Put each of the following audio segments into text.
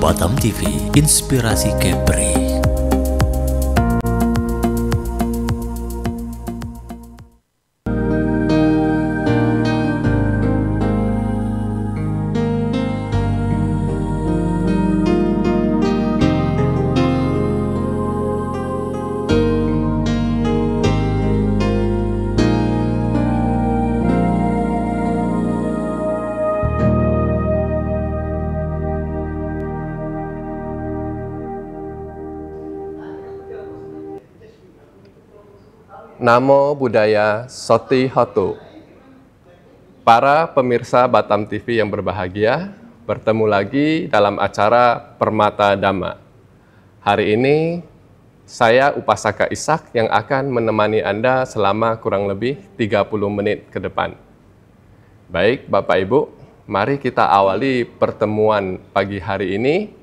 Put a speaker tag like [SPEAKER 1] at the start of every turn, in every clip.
[SPEAKER 1] Batam TV, Inspirasi Kepri.
[SPEAKER 2] Namo Buddhaya Soti Hotu. Para pemirsa Batam TV yang berbahagia, bertemu lagi dalam acara Permata Dhamma. Hari ini, saya Upasaka Ishak yang akan menemani Anda selama kurang lebih 30 menit ke depan. Baik, Bapak Ibu, mari kita awali pertemuan pagi hari ini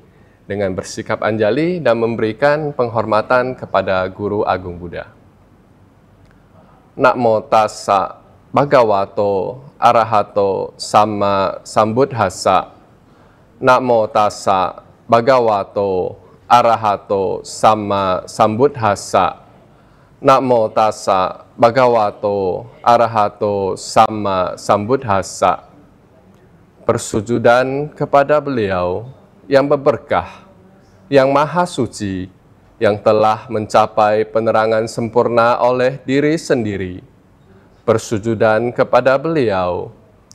[SPEAKER 2] dengan bersikap anjali dan memberikan penghormatan kepada Guru Agung Buddha. Namo tassa bhagavato arahato sama sambuddhassa. Namo tassa bhagavato arahato sama sambuddhassa. Namo tassa bhagavato arahato sama sambuddhassa. Persujudan kepada beliau yang berberkah, yang maha suci, yang telah mencapai penerangan sempurna oleh diri sendiri. Persujudan kepada beliau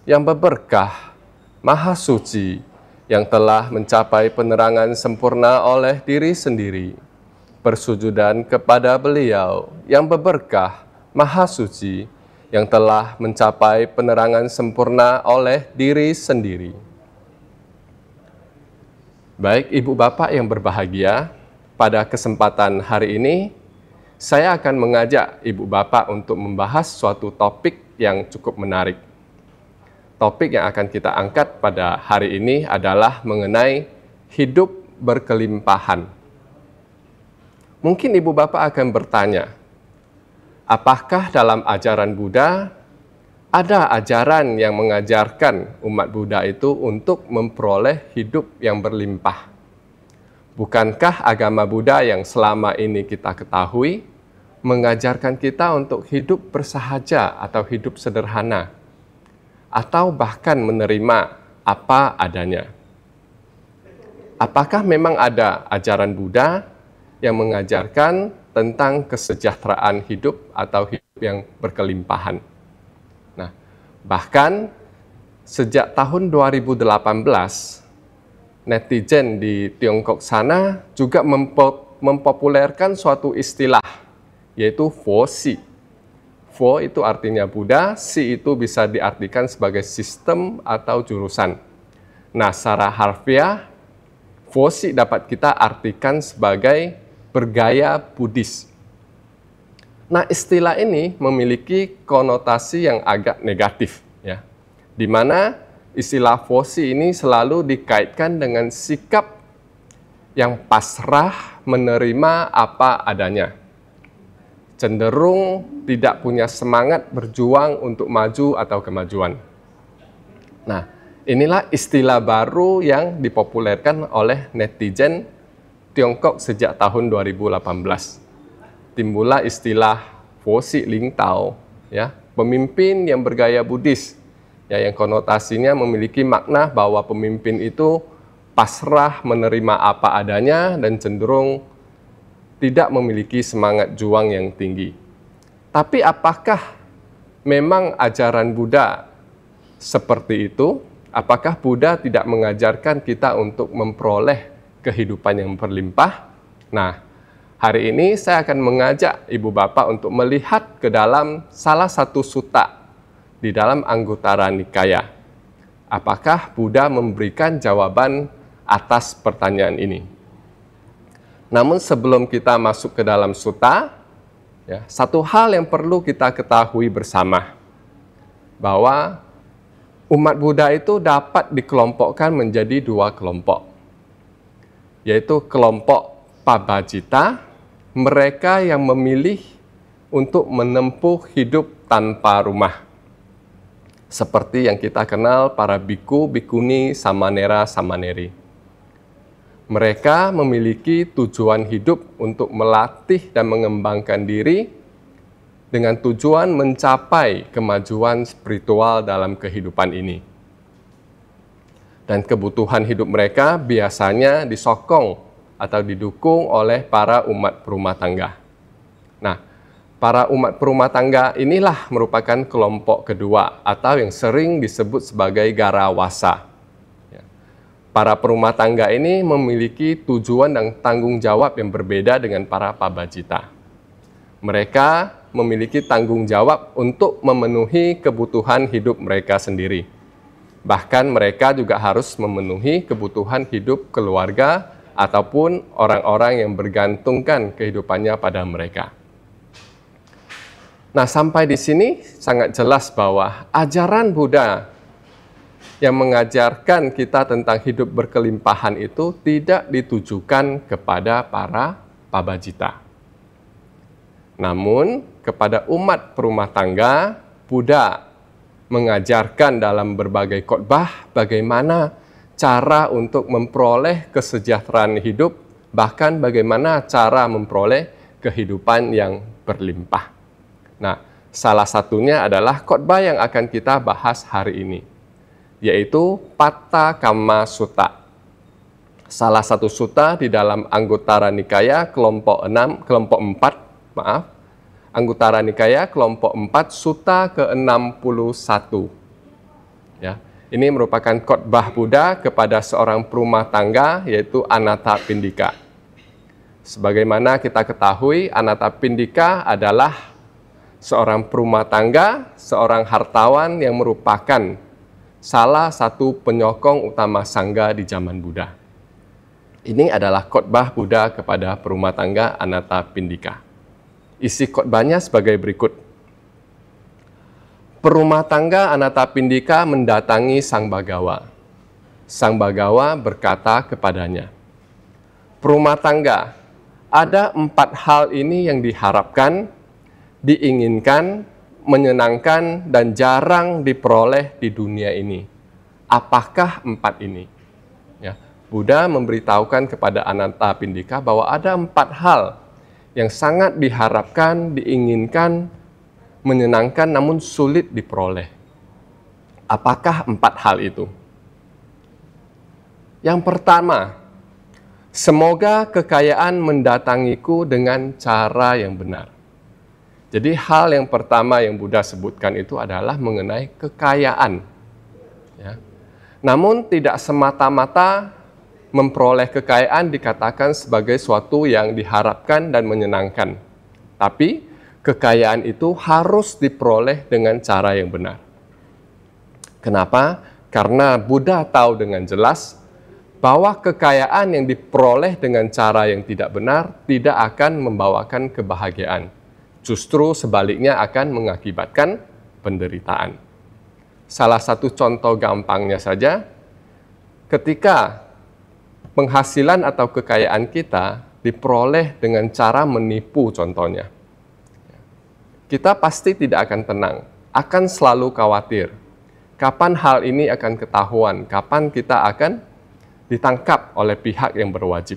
[SPEAKER 2] yang berberkah, maha suci, yang telah mencapai penerangan sempurna oleh diri sendiri. Persujudan kepada beliau yang berberkah, maha suci, yang telah mencapai penerangan sempurna oleh diri sendiri. Baik Ibu Bapak yang berbahagia, pada kesempatan hari ini, saya akan mengajak Ibu Bapak untuk membahas suatu topik yang cukup menarik. Topik yang akan kita angkat pada hari ini adalah mengenai hidup berkelimpahan. Mungkin Ibu Bapak akan bertanya, apakah dalam ajaran Buddha ada ajaran yang mengajarkan umat Buddha itu untuk memperoleh hidup yang berlimpah? Bukankah agama Buddha yang selama ini kita ketahui mengajarkan kita untuk hidup bersahaja atau hidup sederhana, atau bahkan menerima apa adanya? Apakah memang ada ajaran Buddha yang mengajarkan tentang kesejahteraan hidup atau hidup yang berkelimpahan? Nah, bahkan sejak tahun 2018, netizen di Tiongkok sana juga mempopulerkan suatu istilah, yaitu Fo Si. Fo itu artinya Buddha, Si itu bisa diartikan sebagai sistem atau jurusan. Nah, secara harfiah, Fo Si dapat kita artikan sebagai bergaya Buddhis. Nah, istilah ini memiliki konotasi yang agak negatif, ya, di mana istilah Fo Si ini selalu dikaitkan dengan sikap yang pasrah menerima apa adanya. Cenderung tidak punya semangat berjuang untuk maju atau kemajuan. Nah, inilah istilah baru yang dipopulerkan oleh netizen Tiongkok sejak tahun 2018. Timbullah istilah Fo Si Ling Tao, ya, pemimpin yang bergaya Buddhis. Ya, yang konotasinya memiliki makna bahwa pemimpin itu pasrah menerima apa adanya dan cenderung tidak memiliki semangat juang yang tinggi. Tapi apakah memang ajaran Buddha seperti itu? Apakah Buddha tidak mengajarkan kita untuk memperoleh kehidupan yang berlimpah? Nah, hari ini saya akan mengajak Ibu Bapak untuk melihat ke dalam salah satu sutta di dalam Anguttara Nikaya. Apakah Buddha memberikan jawaban atas pertanyaan ini? Namun sebelum kita masuk ke dalam sutta, ya, satu hal yang perlu kita ketahui bersama, bahwa umat Buddha itu dapat dikelompokkan menjadi dua kelompok, yaitu kelompok Pabhajita, mereka yang memilih untuk menempuh hidup tanpa rumah. Seperti yang kita kenal para biku, bikuni, samanera, samaneri. Mereka memiliki tujuan hidup untuk melatih dan mengembangkan diri dengan tujuan mencapai kemajuan spiritual dalam kehidupan ini. Dan kebutuhan hidup mereka biasanya disokong atau didukung oleh para umat perumah tangga. Nah, para umat perumah tangga inilah merupakan kelompok kedua atau yang sering disebut sebagai garawasa. Para perumah tangga ini memiliki tujuan dan tanggung jawab yang berbeda dengan para pabajita. Mereka memiliki tanggung jawab untuk memenuhi kebutuhan hidup mereka sendiri. Bahkan mereka juga harus memenuhi kebutuhan hidup keluarga ataupun orang-orang yang bergantungkan kehidupannya pada mereka. Nah, sampai di sini sangat jelas bahwa ajaran Buddha yang mengajarkan kita tentang hidup berkelimpahan itu tidak ditujukan kepada para pabajita. Namun, kepada umat perumah tangga, Buddha mengajarkan dalam berbagai khotbah bagaimana cara untuk memperoleh kesejahteraan hidup, bahkan bagaimana cara memperoleh kehidupan yang berlimpah. Nah, salah satunya adalah khotbah yang akan kita bahas hari ini, yaitu Patta Kamma Sutta. Salah satu sutta di dalam Anguttara Nikaya kelompok 4, Anguttara Nikaya kelompok 4, sutta ke-61. Ya, ini merupakan khotbah Buddha kepada seorang perumah tangga, yaitu Anathapindika. Sebagaimana kita ketahui, Anathapindika adalah seorang perumah tangga, seorang hartawan yang merupakan salah satu penyokong utama Sangga di zaman Buddha. Ini adalah khotbah Buddha kepada perumah tangga Anathapindika. Isi khotbahnya sebagai berikut. Perumah tangga Anathapindika mendatangi Sang Bagawa. Sang Bagawa berkata kepadanya, "Perumah tangga, ada 4 hal ini yang diharapkan, diinginkan, menyenangkan, dan jarang diperoleh di dunia ini. Apakah 4 ini?" Ya, Buddha memberitahukan kepada Anathapindika bahwa ada 4 hal yang sangat diharapkan, diinginkan, menyenangkan, namun sulit diperoleh. Apakah 4 hal itu? Yang pertama, semoga kekayaan mendatangiku dengan cara yang benar. Jadi hal yang pertama yang Buddha sebutkan itu adalah mengenai kekayaan. Ya. Namun tidak semata-mata memperoleh kekayaan dikatakan sebagai suatu yang diharapkan dan menyenangkan. Tapi kekayaan itu harus diperoleh dengan cara yang benar. Kenapa? Karena Buddha tahu dengan jelas bahwa kekayaan yang diperoleh dengan cara yang tidak benar tidak akan membawakan kebahagiaan. Justru sebaliknya akan mengakibatkan penderitaan. Salah satu contoh gampangnya saja, ketika penghasilan atau kekayaan kita diperoleh dengan cara menipu contohnya, kita pasti tidak akan tenang, akan selalu khawatir. Kapan hal ini akan ketahuan, kapan kita akan ditangkap oleh pihak yang berwajib.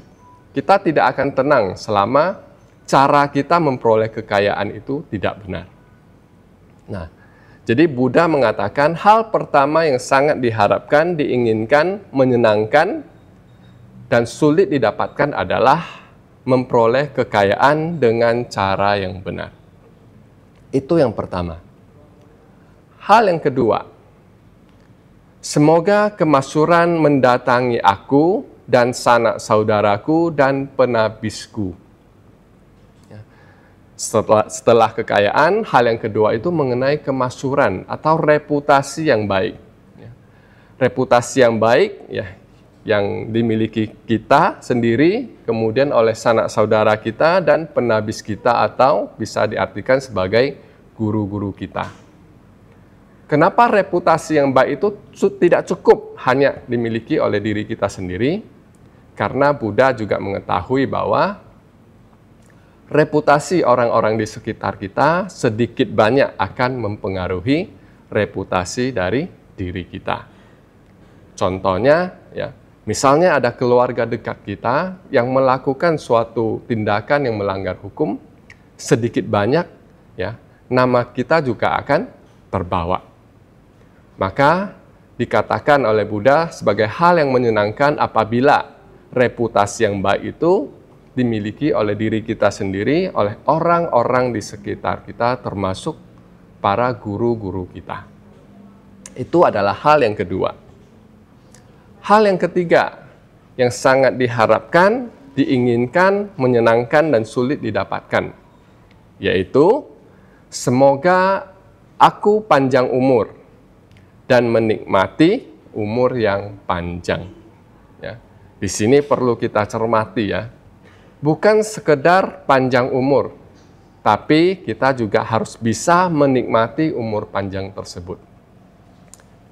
[SPEAKER 2] Kita tidak akan tenang selama cara kita memperoleh kekayaan itu tidak benar. Nah, jadi Buddha mengatakan hal pertama yang sangat diharapkan, diinginkan, menyenangkan, dan sulit didapatkan adalah memperoleh kekayaan dengan cara yang benar. Itu yang pertama. Hal yang kedua, semoga kemasyhuran mendatangi aku dan sanak saudaraku dan penabisku. Setelah kekayaan, hal yang kedua itu mengenai kemasyhuran atau reputasi yang baik. Reputasi yang baik ya, yang dimiliki kita sendiri, kemudian oleh sanak saudara kita dan penabis kita, atau bisa diartikan sebagai guru-guru kita. Kenapa reputasi yang baik itu tidak cukup hanya dimiliki oleh diri kita sendiri? Karena Buddha juga mengetahui bahwa reputasi orang-orang di sekitar kita sedikit banyak akan mempengaruhi reputasi dari diri kita. Contohnya, ya, Misalnya ada keluarga dekat kita yang melakukan suatu tindakan yang melanggar hukum, sedikit banyak ya, nama kita juga akan terbawa. Maka dikatakan oleh Buddha sebagai hal yang menyenangkan apabila reputasi yang baik itu dimiliki oleh diri kita sendiri, oleh orang-orang di sekitar kita, termasuk para guru-guru kita. Itu adalah hal yang kedua. Hal yang ketiga yang sangat diharapkan, diinginkan, menyenangkan, dan sulit didapatkan, yaitu semoga aku panjang umur dan menikmati umur yang panjang. Ya. Di sini perlu kita cermati ya, bukan sekedar panjang umur, tapi kita juga harus bisa menikmati umur panjang tersebut.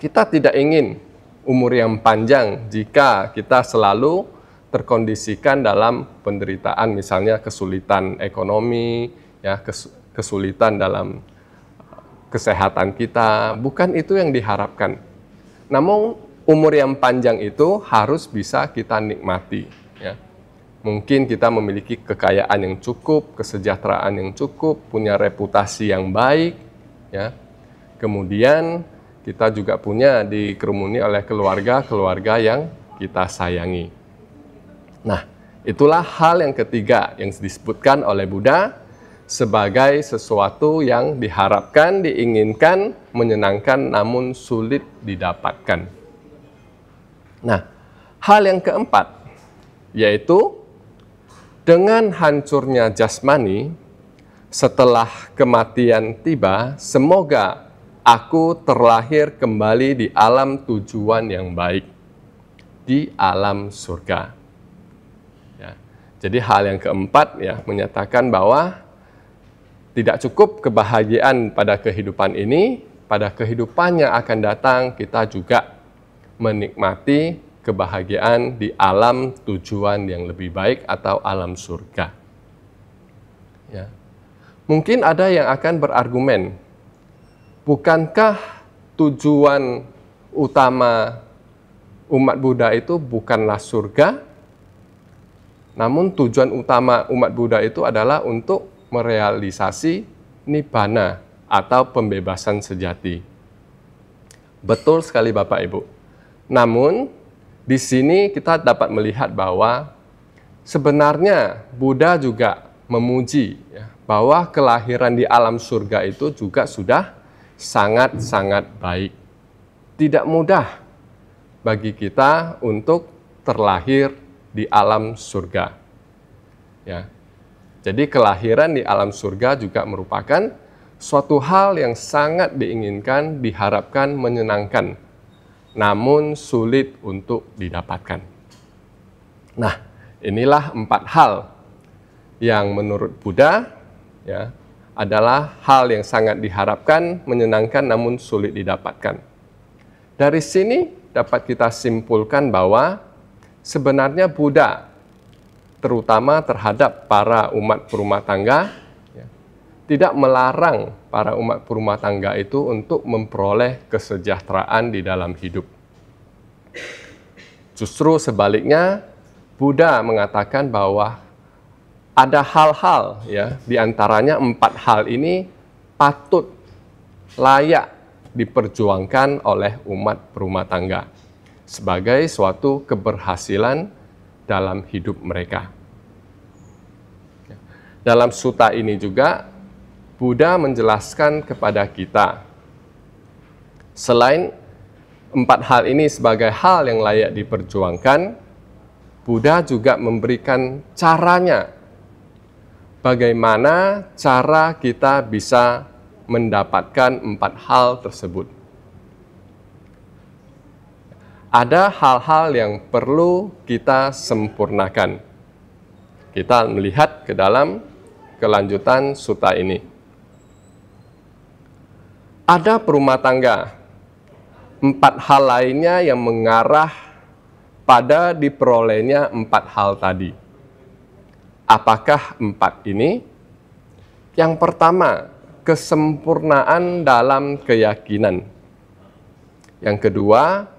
[SPEAKER 2] Kita tidak ingin umur yang panjang jika kita selalu terkondisikan dalam penderitaan, misalnya kesulitan ekonomi, ya, kesulitan dalam kesehatan kita. Bukan itu yang diharapkan. Namun umur yang panjang itu harus bisa kita nikmati. Ya. Mungkin kita memiliki kekayaan yang cukup, kesejahteraan yang cukup, punya reputasi yang baik, ya. Kemudian kita juga punya dikerumuni oleh keluarga-keluarga yang kita sayangi. Nah, itulah hal yang ketiga yang disebutkan oleh Buddha sebagai sesuatu yang diharapkan, diinginkan, menyenangkan, namun sulit didapatkan. Nah, hal yang keempat, yaitu dengan hancurnya jasmani, setelah kematian tiba, semoga aku terlahir kembali di alam tujuan yang baik, di alam surga. Ya. Jadi hal yang keempat ya menyatakan bahwa tidak cukup kebahagiaan pada kehidupan ini, pada kehidupan yang akan datang kita juga menikmati kebahagiaan di alam tujuan yang lebih baik atau alam surga. Ya. Mungkin ada yang akan berargumen, bukankah tujuan utama umat Buddha itu bukanlah surga? Namun tujuan utama umat Buddha itu adalah untuk merealisasi nibbana atau pembebasan sejati. Betul sekali Bapak Ibu. Namun di sini kita dapat melihat bahwa sebenarnya Buddha juga memuji ya, bahwa kelahiran di alam surga itu juga sudah sangat-sangat baik. Tidak mudah bagi kita untuk terlahir di alam surga. Ya. Jadi kelahiran di alam surga juga merupakan suatu hal yang sangat diinginkan, diharapkan, menyenangkan, namun sulit untuk didapatkan. Nah, inilah 4 hal yang menurut Buddha ya, adalah hal yang sangat diharapkan, menyenangkan, namun sulit didapatkan. Dari sini dapat kita simpulkan bahwa sebenarnya Buddha, terutama terhadap para umat berumah tangga, ya, tidak melarang para umat berumah tangga itu untuk memperoleh kesejahteraan di dalam hidup. Justru sebaliknya, Buddha mengatakan bahwa ada hal-hal, ya, diantaranya 4 hal ini patut, layak diperjuangkan oleh umat berumah tangga sebagai suatu keberhasilan dalam hidup mereka. Dalam sutta ini juga, Buddha menjelaskan kepada kita, selain 4 hal ini sebagai hal yang layak diperjuangkan, Buddha juga memberikan caranya, bagaimana cara kita bisa mendapatkan 4 hal tersebut. Ada hal-hal yang perlu kita sempurnakan. Kita melihat ke dalam kelanjutan sutta ini. Ada perumah tangga, 4 hal lainnya yang mengarah pada diperolehnya 4 hal tadi. Apakah 4 ini? Yang pertama, kesempurnaan dalam keyakinan. Yang kedua,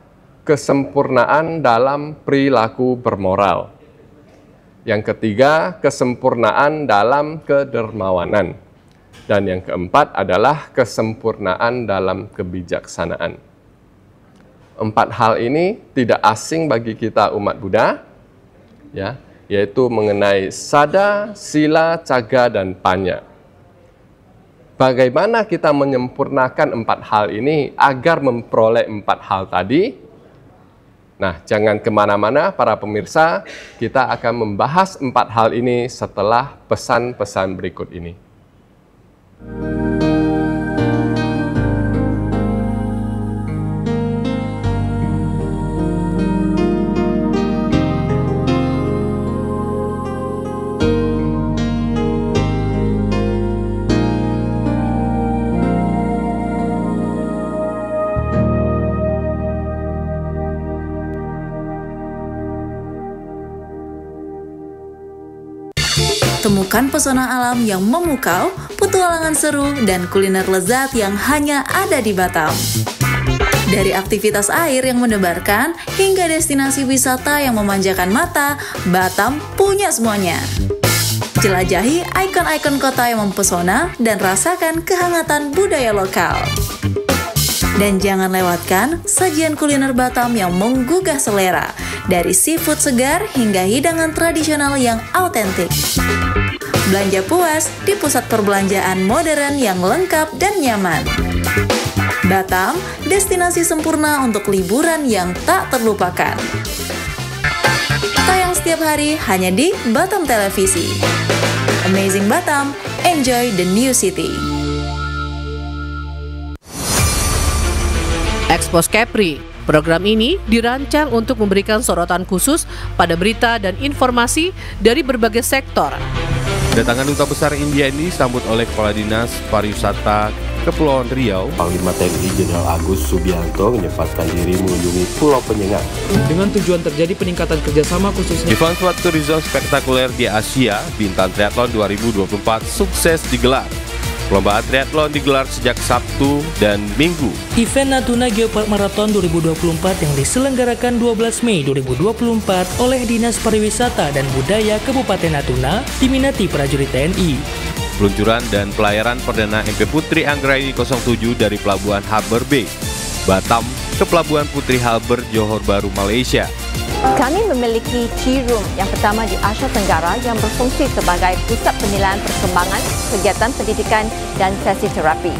[SPEAKER 2] kesempurnaan dalam perilaku bermoral. Yang ketiga, kesempurnaan dalam kedermawanan. Dan yang keempat adalah kesempurnaan dalam kebijaksanaan. 4 hal ini tidak asing bagi kita umat Buddha, ya, yaitu mengenai sada, sila, caga, dan panya. Bagaimana kita menyempurnakan 4 hal ini agar memperoleh 4 hal tadi? Nah, jangan kemana-mana para pemirsa, kita akan membahas 4 hal ini setelah pesan-pesan berikut ini.
[SPEAKER 3] Temukan pesona alam yang memukau, petualangan seru, dan kuliner lezat yang hanya ada di Batam. Dari aktivitas air yang mendebarkan, hingga destinasi wisata yang memanjakan mata, Batam punya semuanya. Jelajahi ikon-ikon kota yang mempesona dan rasakan kehangatan budaya lokal. Dan jangan lewatkan sajian kuliner Batam yang menggugah selera, dari seafood segar hingga hidangan tradisional yang autentik. Belanja puas di pusat perbelanjaan modern yang lengkap dan nyaman. Batam, destinasi sempurna untuk liburan yang tak terlupakan. Tayang setiap hari hanya di Batam Televisi. Amazing Batam, enjoy the new city.
[SPEAKER 4] Expose Kepri. Program ini dirancang untuk memberikan sorotan khusus pada berita dan informasi dari berbagai sektor.
[SPEAKER 5] Kedatangan Duta Besar India ini disambut oleh Kepala Dinas Pariwisata Kepulauan Riau,
[SPEAKER 6] Panglima TNI Jenderal Agus Subianto menyempatkan diri mengunjungi Pulau Penyengat.
[SPEAKER 7] Dengan tujuan terjadi peningkatan kerjasama khususnya.
[SPEAKER 5] Event Sport Tourism spektakuler di Asia, Bintan Triathlon 2024 sukses digelar. Perlombaan triathlon digelar sejak Sabtu dan Minggu.
[SPEAKER 8] Event Natuna Geopark Marathon 2024 yang diselenggarakan 12 Mei 2024 oleh Dinas Pariwisata dan Budaya Kabupaten Natuna diminati prajurit TNI.
[SPEAKER 5] Peluncuran dan pelayaran perdana MP Putri Anggraini 07 dari Pelabuhan Harbour Bay, Batam ke Pelabuhan Putri Harbour, Johor Bahru, Malaysia.
[SPEAKER 9] Kami memiliki tea room yang pertama di Asia Tenggara yang berfungsi sebagai pusat penilaian perkembangan, kegiatan pendidikan dan sesi terapi.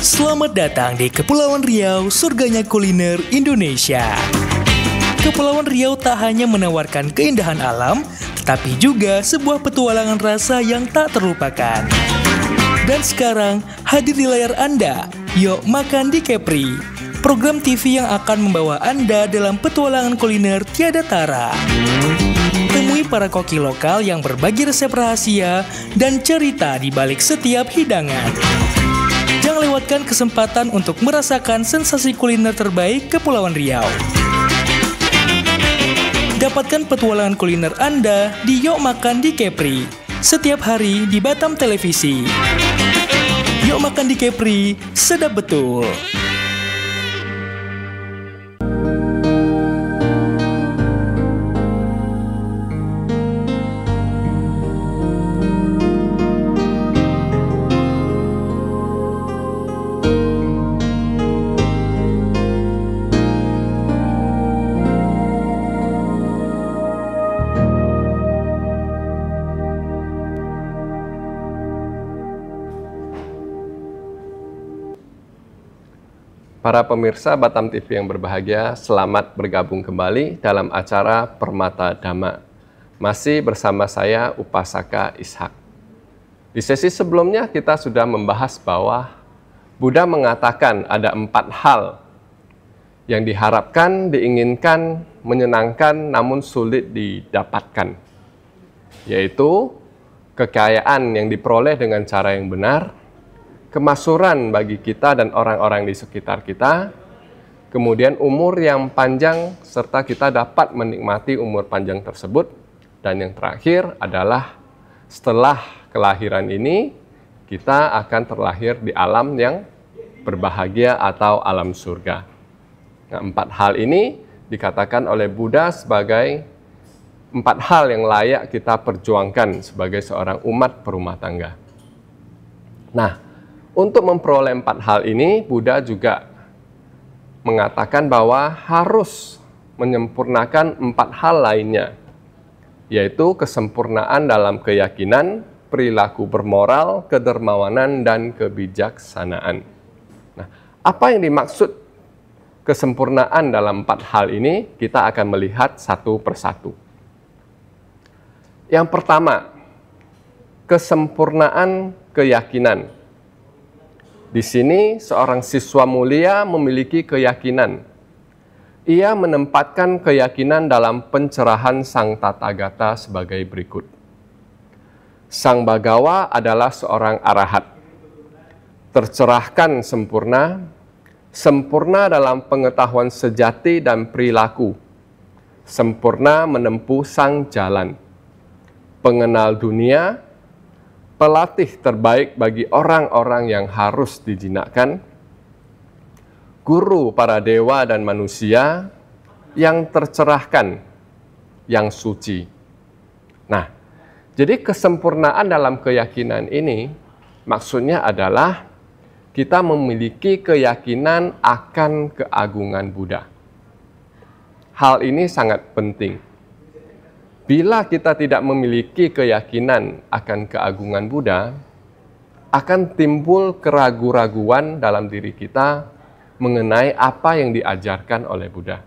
[SPEAKER 8] Selamat datang di Kepulauan Riau, surganya kuliner Indonesia. Kepulauan Riau tak hanya menawarkan keindahan alam, tetapi juga sebuah petualangan rasa yang tak terlupakan. Dan sekarang, hadir di layar Anda, Yuk Makan di Kepri, program TV yang akan membawa Anda dalam petualangan kuliner tiada tara. Temui para koki lokal yang berbagi resep rahasia dan cerita di balik setiap hidangan. Jangan lewatkan kesempatan untuk merasakan sensasi kuliner terbaik Kepulauan Riau. Dapatkan petualangan kuliner Anda di Yuk Makan di Kepri, setiap hari di Batam Televisi. Yuk Makan di Kepri, sedap betul.
[SPEAKER 2] Para pemirsa Batam TV yang berbahagia, selamat bergabung kembali dalam acara Permata Dhamma. Masih bersama saya Upasaka Ishak. Di sesi sebelumnya kita sudah membahas bahwa Buddha mengatakan ada 4 hal yang diharapkan, diinginkan, menyenangkan namun sulit didapatkan. Yaitu kekayaan yang diperoleh dengan cara yang benar, kemaksuran bagi kita dan orang-orang di sekitar kita, kemudian umur yang panjang serta kita dapat menikmati umur panjang tersebut, dan yang terakhir adalah setelah kelahiran ini kita akan terlahir di alam yang berbahagia atau alam surga. Nah, 4 hal ini dikatakan oleh Buddha sebagai 4 hal yang layak kita perjuangkan sebagai seorang umat berumah tangga. Nah, untuk memperoleh 4 hal ini, Buddha juga mengatakan bahwa harus menyempurnakan 4 hal lainnya, yaitu kesempurnaan dalam keyakinan, perilaku bermoral, kedermawanan, dan kebijaksanaan. Nah, apa yang dimaksud kesempurnaan dalam 4 hal ini? Kita akan melihat satu persatu. Yang pertama, kesempurnaan keyakinan. Di sini seorang siswa mulia memiliki keyakinan. Ia menempatkan keyakinan dalam pencerahan Sang Tathagata sebagai berikut. Sang Bagawa adalah seorang arahat, tercerahkan sempurna, sempurna dalam pengetahuan sejati dan perilaku, sempurna menempuh sang jalan, pengenal dunia, pelatih terbaik bagi orang-orang yang harus dijinakkan, guru para dewa dan manusia yang tercerahkan, yang suci. Nah, jadi kesempurnaan dalam keyakinan ini maksudnya adalah kita memiliki keyakinan akan keagungan Buddha. Hal ini sangat penting. Bila kita tidak memiliki keyakinan akan keagungan Buddha, akan timbul keraguan-raguan dalam diri kita mengenai apa yang diajarkan oleh Buddha.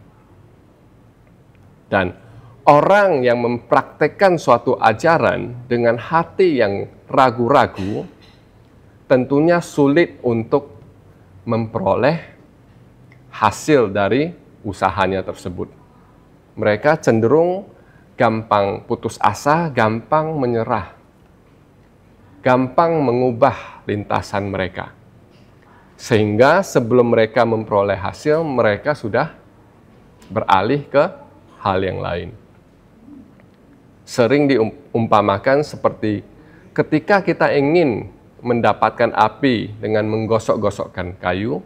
[SPEAKER 2] Dan orang yang mempraktekkan suatu ajaran dengan hati yang ragu-ragu, tentunya sulit untuk memperoleh hasil dari usahanya tersebut. Mereka cenderung gampang putus asa, gampang menyerah, gampang mengubah lintasan mereka. Sehingga sebelum mereka memperoleh hasil, mereka sudah beralih ke hal yang lain. Sering diumpamakan seperti ketika kita ingin mendapatkan api dengan menggosok-gosokkan kayu,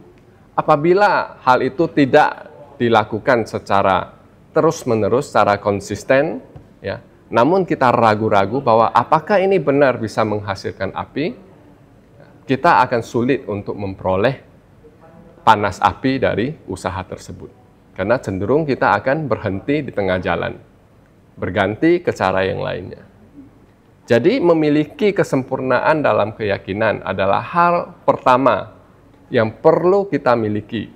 [SPEAKER 2] apabila hal itu tidak dilakukan secara terus-menerus, secara konsisten, ya, namun kita ragu-ragu bahwa apakah ini benar bisa menghasilkan api, kita akan sulit untuk memperoleh panas api dari usaha tersebut. Karena cenderung kita akan berhenti di tengah jalan, berganti ke cara yang lainnya. Jadi memiliki kesempurnaan dalam keyakinan adalah hal pertama yang perlu kita miliki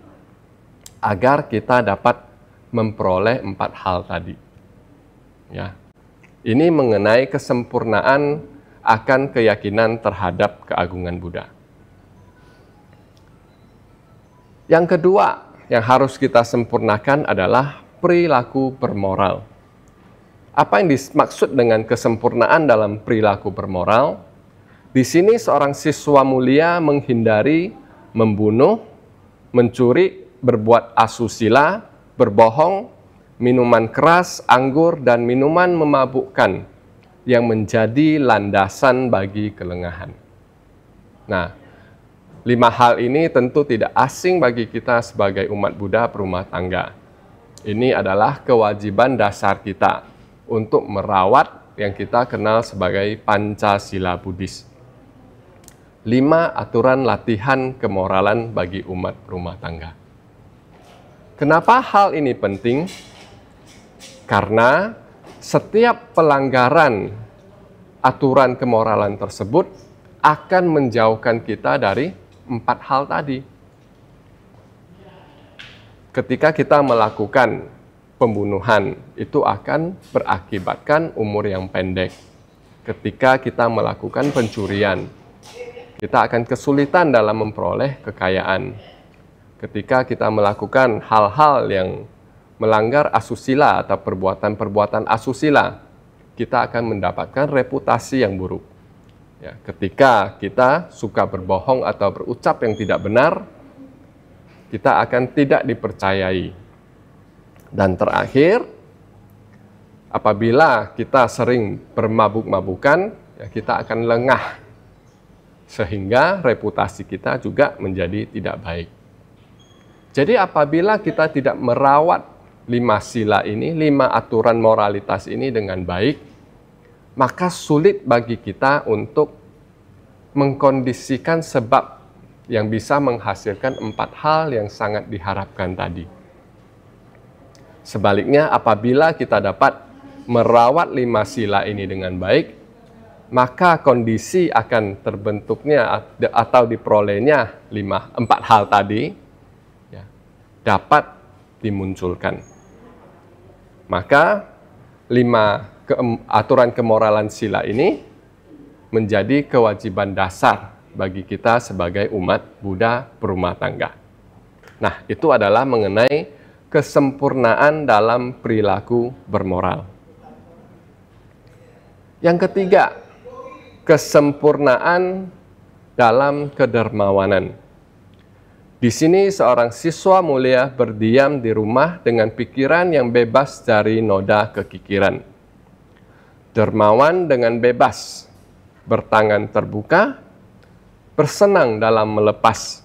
[SPEAKER 2] agar kita dapat memperoleh 4 hal tadi. Ya. Ini mengenai kesempurnaan akan keyakinan terhadap keagungan Buddha. Yang kedua yang harus kita sempurnakan adalah perilaku bermoral. Apa yang dimaksud dengan kesempurnaan dalam perilaku bermoral? Di sini seorang siswa mulia menghindari membunuh, mencuri, berbuat asusila, berbohong, minuman keras, anggur, dan minuman memabukkan yang menjadi landasan bagi kelengahan. Nah, 5 hal ini tentu tidak asing bagi kita sebagai umat Buddha berumah tangga. Ini adalah kewajiban dasar kita untuk merawat yang kita kenal sebagai Pancasila Buddhis. 5 aturan latihan kemoralan bagi umat berumah tangga. Kenapa hal ini penting? Karena setiap pelanggaran aturan kemoralan tersebut akan menjauhkan kita dari 4 hal tadi. Ketika kita melakukan pembunuhan, itu akan berakibatkan umur yang pendek. Ketika kita melakukan pencurian, kita akan kesulitan dalam memperoleh kekayaan. Ketika kita melakukan hal-hal yang melanggar asusila atau perbuatan-perbuatan asusila, kita akan mendapatkan reputasi yang buruk. Ya, ketika kita suka berbohong atau berucap yang tidak benar, kita akan tidak dipercayai. Dan terakhir, apabila kita sering bermabuk-mabukan, ya kita akan lengah. sehingga reputasi kita juga menjadi tidak baik. Jadi apabila kita tidak merawat 5 sila ini, 5 aturan moralitas ini dengan baik, maka sulit bagi kita untuk mengkondisikan sebab yang bisa menghasilkan 4 hal yang sangat diharapkan tadi. Sebaliknya, apabila kita dapat merawat 5 sila ini dengan baik, maka kondisi akan terbentuknya atau diperolehnya 4 hal tadi ya, dapat dimunculkan. Maka 5 aturan kemoralan sila ini menjadi kewajiban dasar bagi kita sebagai umat Buddha berumah tangga. Nah, itu adalah mengenai kesempurnaan dalam perilaku bermoral. Yang ketiga, kesempurnaan dalam kedermawanan. Di sini seorang siswa mulia berdiam di rumah dengan pikiran yang bebas dari noda kekikiran. Dermawan dengan bebas, bertangan terbuka, bersenang dalam melepas,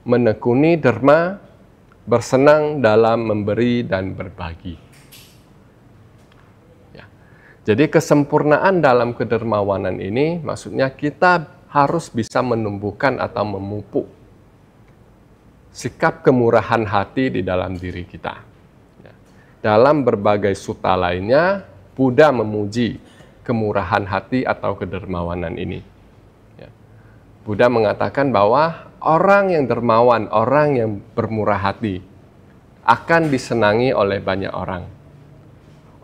[SPEAKER 2] menekuni derma, bersenang dalam memberi dan berbagi. Ya. Jadi kesempurnaan dalam kedermawanan ini maksudnya kita harus bisa menumbuhkan atau memupuk sikap kemurahan hati di dalam diri kita. Ya. Dalam berbagai sutta lainnya, Buddha memuji kemurahan hati atau kedermawanan ini. Ya. Buddha mengatakan bahwa orang yang dermawan, orang yang bermurah hati, akan disenangi oleh banyak orang.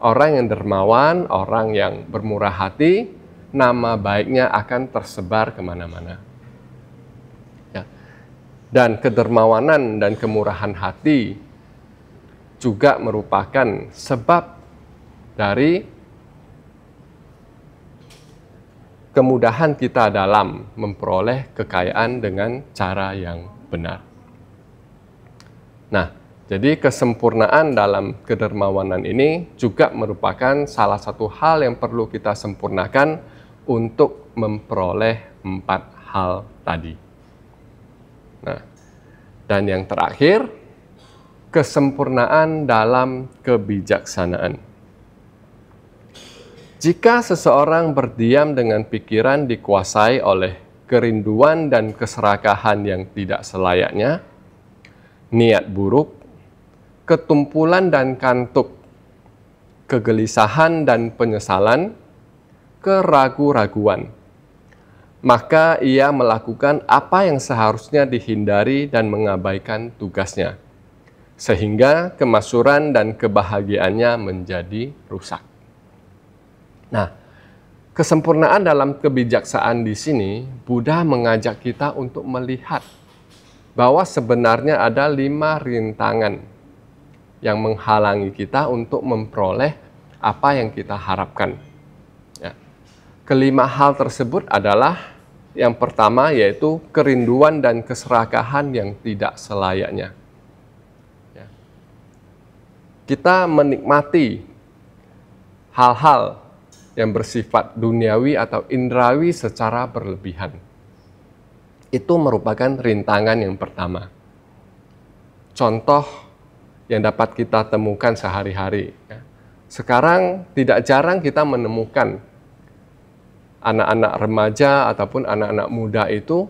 [SPEAKER 2] Orang yang dermawan, orang yang bermurah hati, nama baiknya akan tersebar kemana-mana. Ya. Dan kedermawanan dan kemurahan hati juga merupakan sebab dari kemudahan kita dalam memperoleh kekayaan dengan cara yang benar. Nah, jadi kesempurnaan dalam kedermawanan ini juga merupakan salah satu hal yang perlu kita sempurnakan untuk memperoleh 4 hal tadi. Nah, dan yang terakhir, kesempurnaan dalam kebijaksanaan. Jika seseorang berdiam dengan pikiran dikuasai oleh kerinduan dan keserakahan yang tidak selayaknya, niat buruk, ketumpulan dan kantuk, kegelisahan dan penyesalan, keragu-raguan, maka ia melakukan apa yang seharusnya dihindari dan mengabaikan tugasnya, sehingga kemasyhuran dan kebahagiaannya menjadi rusak. Nah, kesempurnaan dalam kebijaksanaan di sini, Buddha mengajak kita untuk melihat bahwa sebenarnya ada 5 rintangan yang menghalangi kita untuk memperoleh apa yang kita harapkan. Ya. Kelima hal tersebut adalah yang pertama yaitu kerinduan dan keserakahan yang tidak selayaknya. Ya. Kita menikmati hal-hal yang bersifat duniawi atau indrawi secara berlebihan. Itu merupakan rintangan yang pertama. Contoh yang dapat kita temukan sehari-hari. Sekarang tidak jarang kita menemukan anak-anak remaja ataupun anak-anak muda itu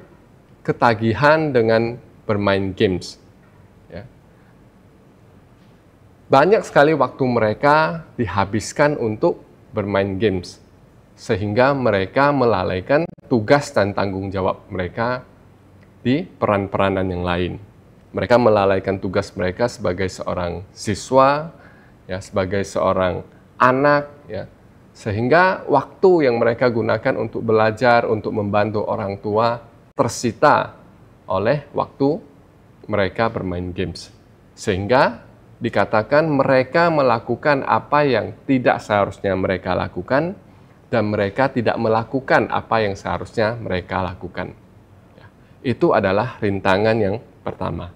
[SPEAKER 2] ketagihan dengan bermain games. Banyak sekali waktu mereka dihabiskan untuk bermain games, sehingga mereka melalaikan tugas dan tanggung jawab mereka di peran-peranan yang lain. Mereka melalaikan tugas mereka sebagai seorang siswa, ya, sebagai seorang anak, ya, sehingga waktu yang mereka gunakan untuk belajar, untuk membantu orang tua tersita oleh waktu mereka bermain games. Sehingga dikatakan mereka melakukan apa yang tidak seharusnya mereka lakukan dan mereka tidak melakukan apa yang seharusnya mereka lakukan. Ya, itu adalah rintangan yang pertama.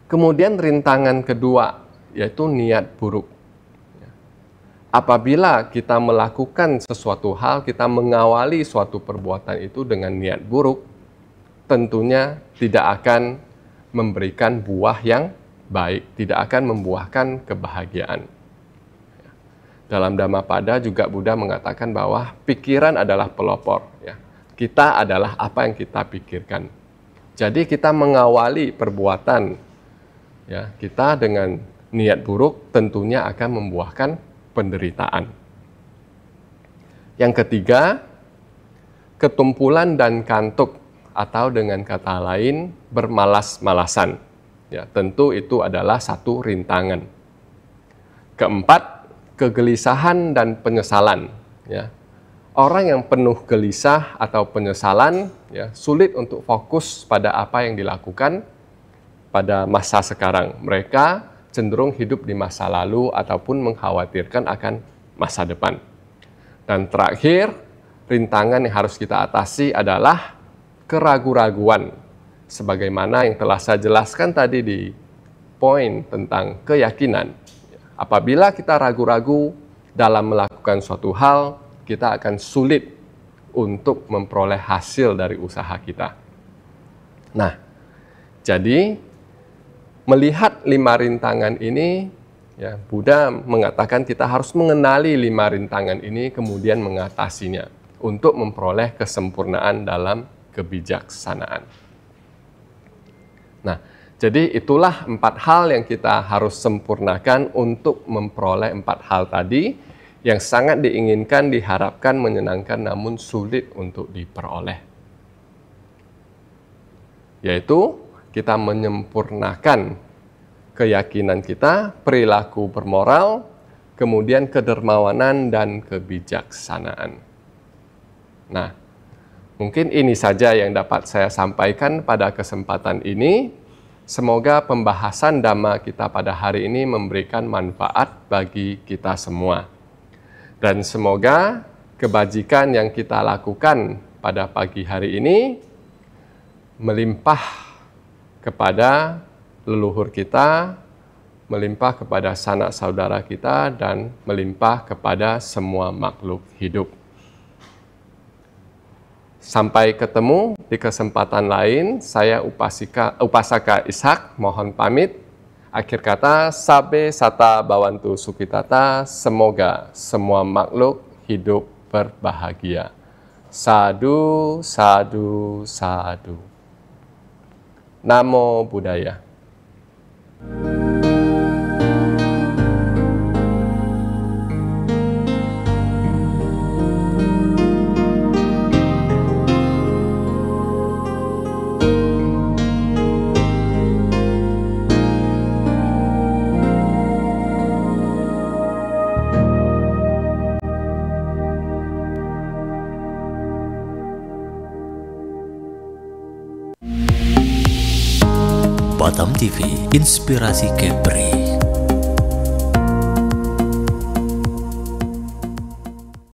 [SPEAKER 2] Kemudian rintangan kedua yaitu niat buruk. Ya. apabila kita melakukan sesuatu hal, kita mengawali suatu perbuatan itu dengan niat buruk, tentunya tidak akan memberikan buah yang baik, tidak akan membuahkan kebahagiaan. Dalam Dhammapada juga Buddha mengatakan bahwa pikiran adalah pelopor. Ya. Kita adalah apa yang kita pikirkan. Jadi kita mengawali perbuatan ya, kita dengan niat buruk tentunya akan membuahkan penderitaan. Yang ketiga, ketumpulan dan kantuk atau dengan kata lain bermalas-malasan. Ya, tentu itu adalah satu rintangan. Keempat, kegelisahan dan penyesalan. Ya. Orang yang penuh gelisah atau penyesalan ya, sulit untuk fokus pada apa yang dilakukan pada masa sekarang. Mereka cenderung hidup di masa lalu ataupun mengkhawatirkan akan masa depan. Dan terakhir, rintangan yang harus kita atasi adalah keraguan-raguan. Sebagaimana yang telah saya jelaskan tadi di poin tentang keyakinan. Apabila kita ragu-ragu dalam melakukan suatu hal, kita akan sulit untuk memperoleh hasil dari usaha kita. Nah, jadi melihat 5 rintangan ini, ya, Buddha mengatakan kita harus mengenali 5 rintangan ini, kemudian mengatasinya untuk memperoleh kesempurnaan dalam kebijaksanaan. Nah, jadi itulah 4 hal yang kita harus sempurnakan untuk memperoleh 4 hal tadi, yang sangat diinginkan, diharapkan, menyenangkan, namun sulit untuk diperoleh. Yaitu kita menyempurnakan keyakinan kita, perilaku bermoral, kemudian kedermawanan dan kebijaksanaan. Nah, mungkin ini saja yang dapat saya sampaikan pada kesempatan ini. Semoga pembahasan Dhamma kita pada hari ini memberikan manfaat bagi kita semua. Dan semoga kebajikan yang kita lakukan pada pagi hari ini melimpah kepada leluhur kita, melimpah kepada sanak saudara kita, dan melimpah kepada semua makhluk hidup. Sampai ketemu di kesempatan lain, saya Upasaka Ishak, mohon pamit. Akhir kata, Sabe Sata Bawantu Sukitata, semoga semua makhluk hidup berbahagia. Sadu, sadu, sadu. Namo Buddhaya.
[SPEAKER 1] Batam TV, inspirasi Kepri.